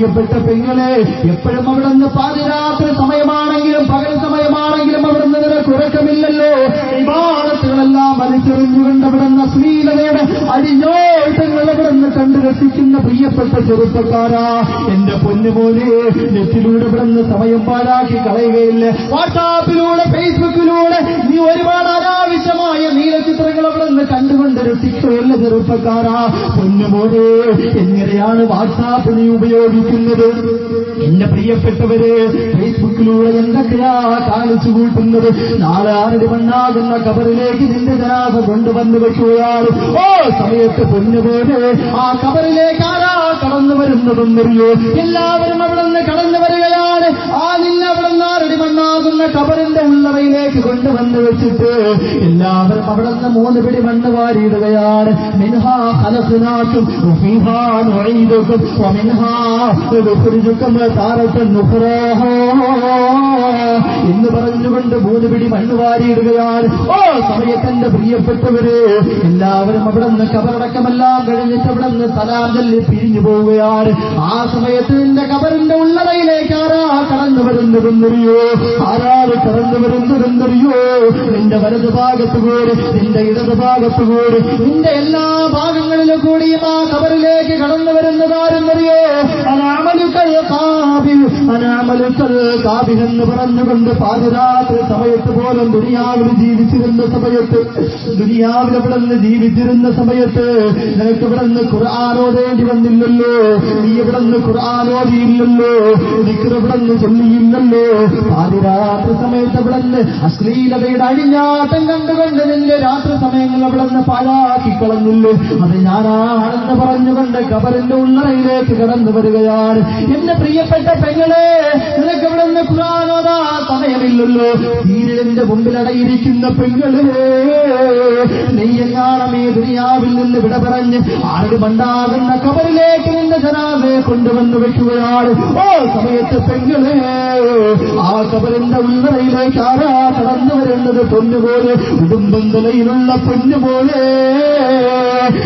പ്രിയപ്പെട്ട പെങ്ങളെ, എപ്പോഴും അവിടുന്ന് പാതിരാത്രി സമയമാണെങ്കിലും പകൽ സമയമാണെങ്കിലും അവിടുന്ന് നിനക്ക് ഉറക്കമില്ലല്ലോ. ഇബാദത്തുകളെല്ലാം വലിച്ചെറിഞ്ഞുകൊണ്ട് അവിടുന്ന് അശ്ലീലതയുടെ അടിഞ്ഞോട്ടങ്ങൾ അവിടുന്ന് കണ്ടു രസിക്കുന്ന പ്രിയപ്പെട്ട ചെറുപ്പക്കാരാ, എന്റെ പൊന്നുപോലെ നെറ്റിലൂടെ ഇവിടുന്ന് സമയം പാഴാക്കി കളയുകയില്ല. വാട്സാപ്പിലൂടെ ഫേസ്ബുക്കിലൂടെ നീ ഒരുപാട് അനാവശ്യമായ നീലചിത്രങ്ങൾ അവിടുന്ന് കണ്ടുകൊണ്ട് രസിക്കുകയല്ല ചെറുപ്പക്കാരാ. പൊന്നുപോലെ എങ്ങനെയാണ് വാട്സാപ്പ് നീ ഉപയോഗിക്കുന്നത്? എന്റെ പ്രിയപ്പെട്ടവരെ, ഫേസ്ബുക്കിലൂടെ എന്തൊക്കെയാ കാണിച്ചു കൂട്ടുന്നത്? നാളെ ആരുടെ മണ്ണാകുന്ന കബറിലേക്ക് നിന്റെ ജനാസ കൊണ്ടുവന്ന് വെക്കുകയാണ്. ഓ സമയത്ത് പൊന്നുപോലെ ആ കബറിലേക്ക് ആരാ കടന്നു വരുന്നതെന്നറിയോ? എല്ലാവരും അവിടെ നിന്ന് കടന്നു വരികയാണ്. ആ നിന്നെ അവിടെ നിന്ന് ആരുടെ മണ്ണാകുന്ന കബറിന്റെ ഉള്ളറയിലേക്ക് കൊണ്ടുവന്ന് വെച്ചിട്ട് എല്ലാവരും അവിടെ നിന്ന് 3 പിടി മണ്ണ് വാരിയിടുകയാണ്. മിൻഹാ ഖലഖനാകും വഫീഹാ നുഈദുകും വമിൻഹാ നുഖ്രിജുകും താറത്തൻ നുഖ്റാ എന്ന് പറഞ്ഞുകൊണ്ട് 3 പിടി മണ്ണ് വാരിയിടുകയാണ്. ഓ സമയത്തിന്റെ പ്രിയപ്പെട്ടവര്, എല്ലാവരും അവിടെ നിന്ന് കബറടക്കമെല്ലാം കഴിഞ്ഞിട്ട് അവിടെ നിന്ന് സലാം ചൊല്ലി പിരിഞ്ഞു പോവുകയാണ്. ആ സമയത്ത് നിന്റെ കബറിന്റെ ഉള്ളറയിലേക്ക് ആരാ കടന്നു വരുന്നതെന്നറിയോ? ആരാണ് കടന്നു വരുന്നതെന്നറിയോ? നിന്റെ വലതു ഭാഗത്തുകൂടി, നിന്റെ ഇടതു ഭാഗത്തുകൂടി, നിന്റെ എല്ലാ ഭാഗങ്ങളിലും കൂടിയും ആ കബറിലേക്ക് കടന്നു വരുന്നതാരെന്നറിയോ? അനാമലുക്കൽ കാബിൽ, അനാമലുക്കൽ കാബിൽ എന്ന് പറഞ്ഞുകൊണ്ട് പാതിരാത്രി സമയത്ത് പോലും ദുനിയാവിൽ ജീവിച്ചിരുന്ന സമയത്ത്, ദുനിയാവിൽ ഇവിടെ നിന്ന് ജീവിച്ചിരുന്ന സമയത്ത് നിനക്ക് ഇവിടെ നിന്ന് ഖുർആൻ ഓതേണ്ടി വന്നില്ലല്ലോ. നീ ഇവിടെ നിന്ന് ഖുർആൻ ഓതിയില്ലല്ലോ. ദിക്ർ ഇവിടെ നിന്ന് ചൊല്ലിയില്ലല്ലോ. പാതിരാത്രി സമയത്ത് ഇവിടെ നിന്ന് അശ്ലീലതയുടെ അഴിഞ്ഞാട്ടം കണ്ടുകൊണ്ട് നിന്റെ രാത്രി സമയങ്ങൾ അവിടെ നിന്ന് പാഴാക്കി കളഞ്ഞില്ലേ? അത് ഞാനാണെന്ന് പറഞ്ഞുകൊണ്ട് കബറിന്റെ ഉള്ളറയിലേക്ക് കടന്നു വരികയാണ്. എന്റെ പ്രിയപ്പെട്ട പെങ്ങളെ, നിനക്ക് ഇവിടെ നിന്ന് ഖുർആൻ ഓതാ സമയമില്ലല്ലോ. സീരിയലിന്റെ മുമ്പിലടയിരിക്കുന്ന പെങ്ങളെ, നെയ്യങ്ങാണമേ ദുനിയാവിൽ നിന്ന് വിട പറഞ്ഞ് ആരുടെ മണ്ടാകുന്ന കബറിലേക്ക് നിന്റെ ജനാസയെ കൊണ്ടുവന്ന് വെക്കുകയാണ്. ഓ സമയത്ത് പെങ്ങളെ, ആ കബറിന്റെ ഉള്ളറയിലേക്ക് ആരാ കടന്നു വരുന്നത്? പൊന്നുപോലെ, ഉടുമ്പന്തലയിലുള്ള പൊന്നുപോലെ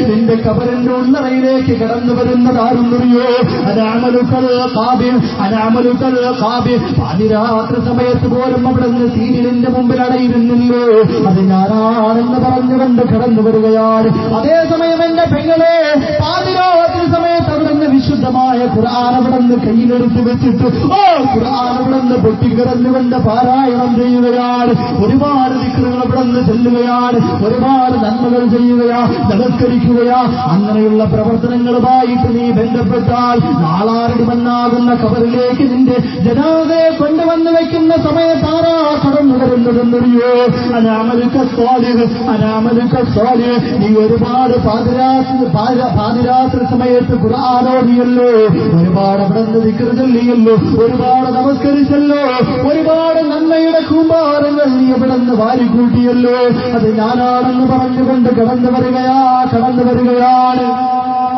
നിന്റെ കബറിന്റെ ഉള്ളറയിലേക്ക് കടന്നു വരുന്നത് ആരെന്നറിയോ? അനാമലുക്കൽ കാബിൽ, അനാമലുക്കൽ കാബിൽ. പാതിരാത്രി സമയത്ത് പോലും അവിടെ നിന്ന് സീരിയലിന്റെ മുമ്പിൽ അടയിരുന്നില്ലോ. അത് ഞാനാണെന്ന് പറഞ്ഞുകൊണ്ട് കടന്നു വരികയാണ്. അതേസമയം എന്റെ പെങ്ങളെ, പാതിരാത്രി സമയത്ത് അവിടെ നിന്ന് വിശുദ്ധമായ ഖുർആൻ അവിടെ നിന്ന് കയ്യിലെടുത്ത് വെച്ചിട്ട് ഓ ഖുർആൻ അവിടെ നിന്ന് പൊട്ടിക്കിടന്നുകൊണ്ട് പാരായണം ചെയ്യുകയാണ്. ഒരുപാട് ദിക്റുകൾ അവിടെ നിന്ന് ചെല്ലുകയാണ്. ഒരുപാട് നന്മകൾ ചെയ്യുകയാ, നമസ്കരിക്കുകയാ. അങ്ങനെയുള്ള പ്രവർത്തനങ്ങളുമായിട്ട് നീ ബന്ധപ്പെട്ടാൽ നാളാരുടെ മണ്ണാകുന്ന കബറിലേക്ക് നിന്റെ ജനാസയെ കൊണ്ടുവന്ന് വെക്കുന്ന സമയത്ത് ആരാ കടന്നു വരുന്നതെന്നറിയോ? അനാമലുക സ്വാലിഹ്, അനാമലുക സ്വാലിഹ്. നീ ഒരുപാട് പാതിരാത്രി സമയത്ത് ഖുർആനോദിയല്ലോ, ഒരുപാട് അവിടെ നിന്ന് ദിക്ർ ചൊല്ലിയല്ലോ, ഒരുപാട് നമസ്കരിച്ചല്ലോ, ഒരുപാട് നന്മയുടെ കൂമ്പാരങ്ങൾ നീ ഇവിടെ നിന്ന് വാരിക്കൂട്ടിയല്ലോ. അത് ഞാനാണെന്ന് പറഞ്ഞുകൊണ്ട് കടന്നു വരികയാണ്.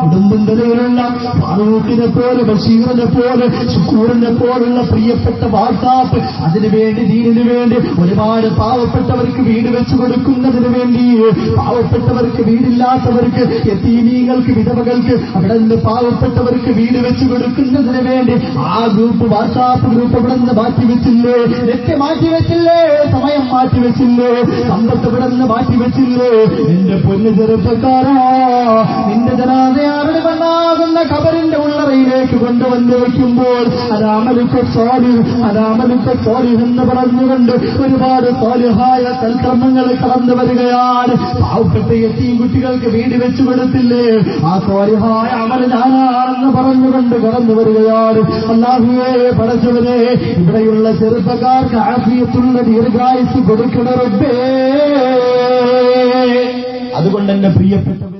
കുടുംബത്തിലുള്ള ഫാറൂഖിനെ പോലെ, ബഷീറിനെ പോലെ, ശുക്കൂറിനെ പോലുള്ള പ്രിയപ്പെട്ട വാട്സാപ്പ്, അതിനുവേണ്ടി ദീനിനു വേണ്ടി ഒരുപാട് പാവപ്പെട്ടവർക്ക് വീട് വെച്ചു കൊടുക്കുന്നതിന് വേണ്ടി, പാവപ്പെട്ടവർക്ക് വീടില്ലാത്തവർക്ക്, യതീമീങ്ങൾക്ക്, വിധവകൾക്ക്, അവിടെ നിന്ന് പാവപ്പെട്ടവർക്ക് വീട് വെച്ചു കൊടുക്കുന്നതിന് വേണ്ടി ആ ഗ്രൂപ്പ്, വാട്സാപ്പ് ഗ്രൂപ്പ് അവിടെ നിന്ന് മാറ്റിവെച്ചില്ലേ? നെറ്റ് മാറ്റിവെച്ചില്ലേ? സമയം മാറ്റിവെച്ചില്ലേ? സമ്പത്ത് ഇവിടെ നിന്ന് മാറ്റിവെച്ചില്ലേ? നിന്റെ പൊന്നു ചെറുപ്പക്കാരാ, നിന്റെ ജനാസയെ ആരുടെ മണ്ണാകുന്ന കബറിന്റെ ഉള്ളറയിലേക്ക് കൊണ്ടുവന്ന് വയ്ക്കുമ്പോൾ അനാമലുക സ്വാലിഹ്, അനാമലുക സ്വാലിഹ് എന്ന് പറഞ്ഞുകൊണ്ട് ഒരുപാട് സ്വാലിഹായ സൽക്കർമ്മങ്ങൾ കടന്നു വരികയാണ്. പാവപ്പെട്ട യതീം കുട്ടികൾക്ക് വീട് വെച്ചു കൊടുത്തില്ലേ? ആ സ്വാലിഹായ അമൽ ഞാനാണെന്ന് പറഞ്ഞുകൊണ്ട് കടന്നു വരികയാണ്. അല്ലാഹുവേ, പടച്ചവനെ, ഇവിടെയുള്ള ചെറുപ്പക്കാർക്ക് ആഫിയത്തുള്ള ദീർഘായുസ് കൊടുക്കണ റബ്ബേ. അതുകൊണ്ട് എന്റെ പ്രിയപ്പെട്ടവർ